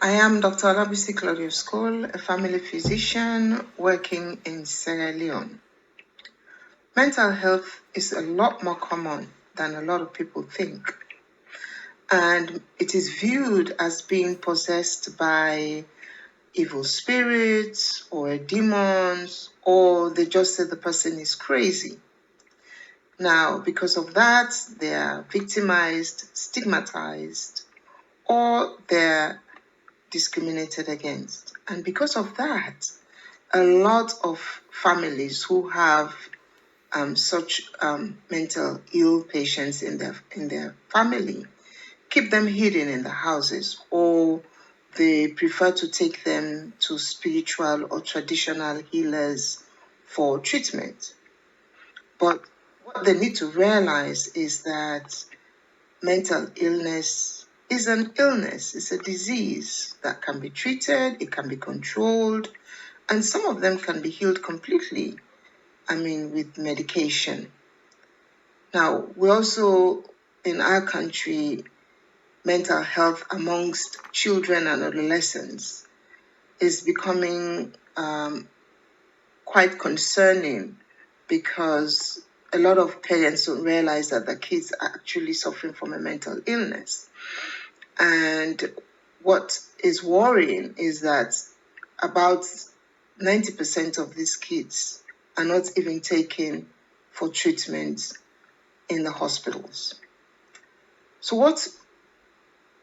I am Dr. Olabisi Claudio School, a family physician working in Sierra Leone. Mental health is a lot more common than a lot of people think. And it is viewed as being possessed by evil spirits or demons, or they just say the person is crazy. Now, because of that, they are victimized, stigmatized, or they're discriminated against. And because of that, a lot of families who have such mental ill patients in their family keep them hidden in the houses, or they prefer to take them to spiritual or traditional healers for treatment. But what they need to realize is that mental illness is an illness, it's a disease that can be treated, it can be controlled, and some of them can be healed completely, with medication. Now, we also, in our country, mental health amongst children and adolescents is becoming quite concerning, because a lot of parents don't realize that the kids are actually suffering from a mental illness. And what is worrying is that about 90% of these kids are not even taken for treatment in the hospitals. So what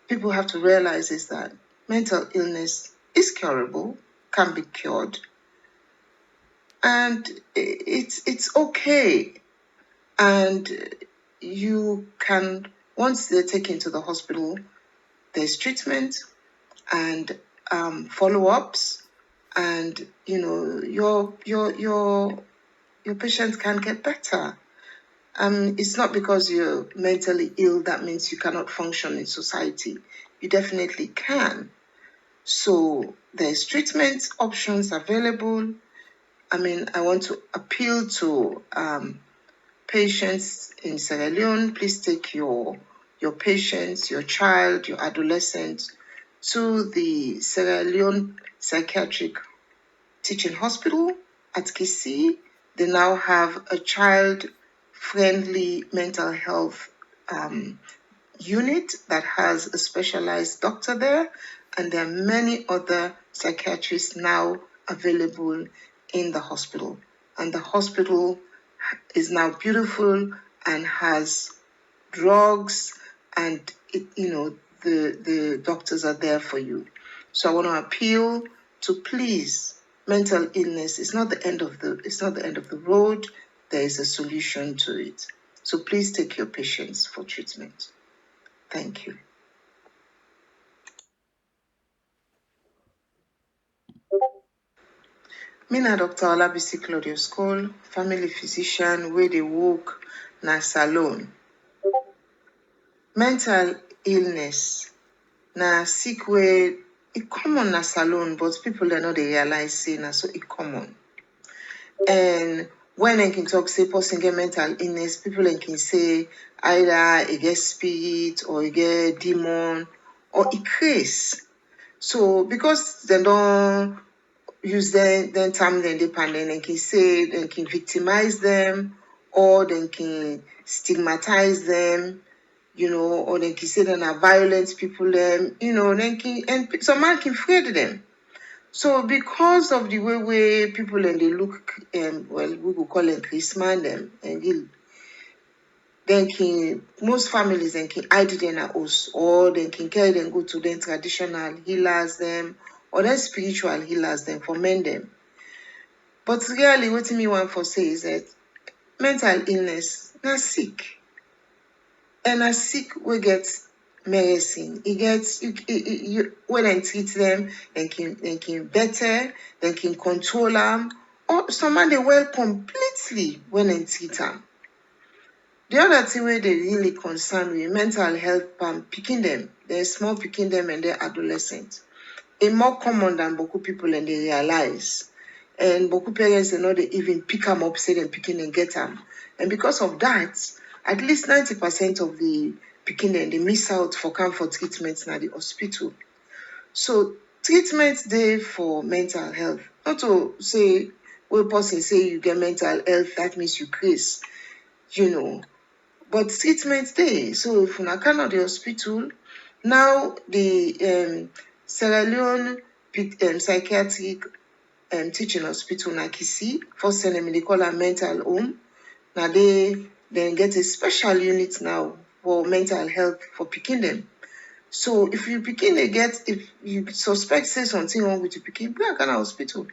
people have to realize is that mental illness is curable, can be cured, and it's okay. And you can, once they're taken to the hospital, there's treatment and follow-ups, and your patient can get better. It's not because you're mentally ill that means you cannot function in society. You definitely can. So there's treatment options available. I want to appeal to patients in Sierra Leone. Please take your patients, your child, your adolescent to the Sierra Leone Psychiatric Teaching Hospital at Kisii. They now have a child-friendly mental health unit that has a specialized doctor there, and there are many other psychiatrists now available in the hospital. And the hospital is now beautiful and has drugs, and the doctors are there for you. So I want to appeal to, please, mental illness is not the end of the road. There is a solution to it. So please take your patients for treatment. Thank you. Mina Dr. Olabisi Claudio School, family physician, where they work na salon. Mental illness na sick way it common na salon, but people are not realize say na so it common. And when I can talk say person get mental illness, people can say either it get spirit or it get demon or it craze. So because they don't use them time then they can say they can victimize them, or they can stigmatize them, or they can say they are violent people, then can, and some man can afraid them. So because of the way people and they look, we will call them Christmas them, and then can most families then can hide them at us, or they can carry them go to them traditional healers them, or then spiritual healers them for men them. But really, what me want for say is that mental illness na sick, and a sick we get medicine. It gets you when I treat them, they can better, they can control them, or someone they well completely when I treat them. The other thing where they really concern with mental health, picking them, they're small picking them and they're adolescent. It's more common than Boku people and they realize. And Boku parents they know they even pick them up, say them picking and get them. And because of that, at least 90% of the picking them they miss out for treatments in the hospital. So treatment dey for mental health. Not to say when person say you get mental health, that means you craze, but treatment dey. So if una come the hospital, now the Sierra Leone psychiatric teaching hospital na Kisi, first name they call am mental home. Now they then get a special unit now for mental health for pikin dem. So if you pikin if you suspect say something wrong with your pikin, bring am come hospital.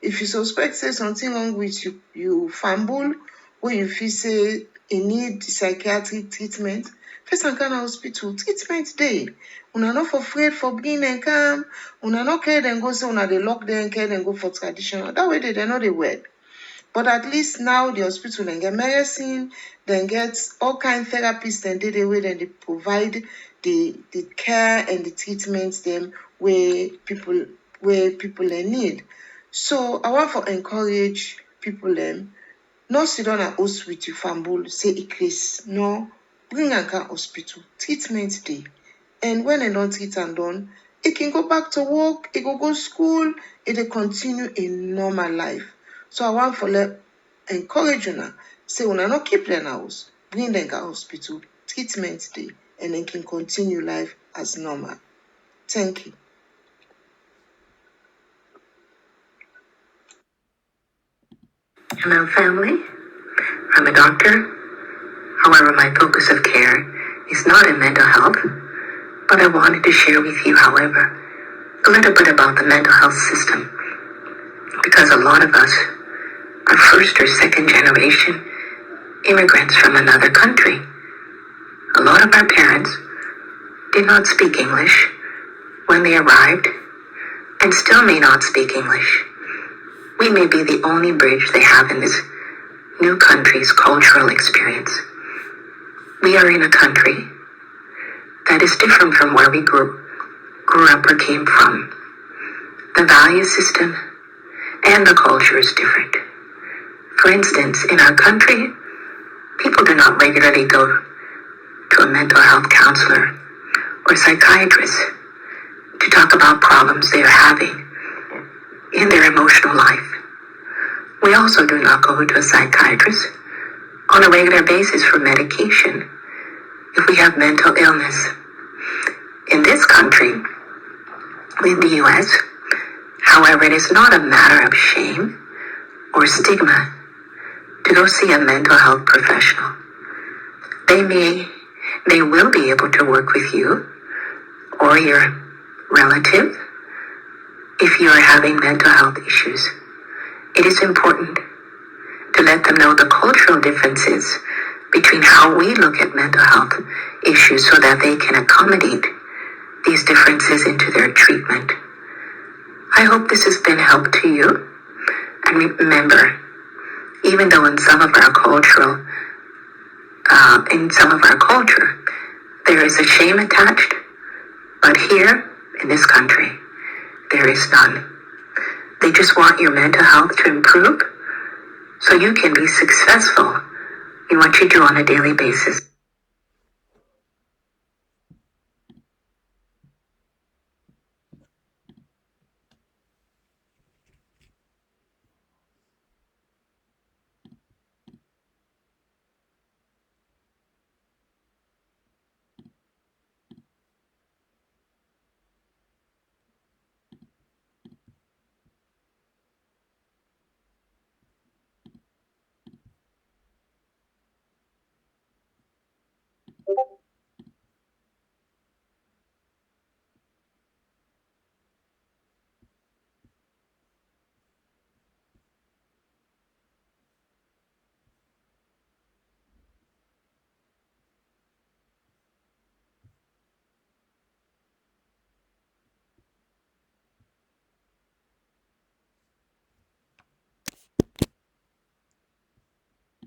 If you suspect say something wrong with you fumble, or you feel say e need psychiatric treatment, first am come hospital. Treatment dey. Una not for afraid for bring dem come. Una no carry dem go say una dey lock dem, carry dem go for traditional. That way they no dey well. But at least now the hospital then get medicine, then get all kind therapists and they way then they provide the care and the treatments them where people need. So I want to encourage people them not sit down at host with you fumble, say it case. No, bring a car hospital, treatment day. And when they don't treat and done, it can go back to work, it go school, it will continue in normal life. So I want to encourage you now, say una not keep them house, bring them to hospital, treatment day, and then can continue life as normal. Thank you. Hello, family. I'm a doctor. However, my focus of care is not in mental health, but I wanted to share with you, however, a little bit about the mental health system, because a lot of us are first or second generation immigrants from another country. A lot of our parents did not speak English when they arrived and still may not speak English. We may be the only bridge they have in this new country's cultural experience. We are in a country that is different from where we grew up or came from. The value system and the culture is different. For instance, in our country, people do not regularly go to a mental health counselor or psychiatrist to talk about problems they are having in their emotional life. We also do not go to a psychiatrist on a regular basis for medication if we have mental illness. In this country, in the US, however, it is not a matter of shame or stigma to go see a mental health professional. They will be able to work with you or your relative if you are having mental health issues. It is important to let them know the cultural differences between how we look at mental health issues so that they can accommodate these differences into their treatment. I hope this has been help to you. And remember, even though in some of our culture, there is a shame attached, but here in this country, there is none. They just want your mental health to improve so you can be successful in what you do on a daily basis.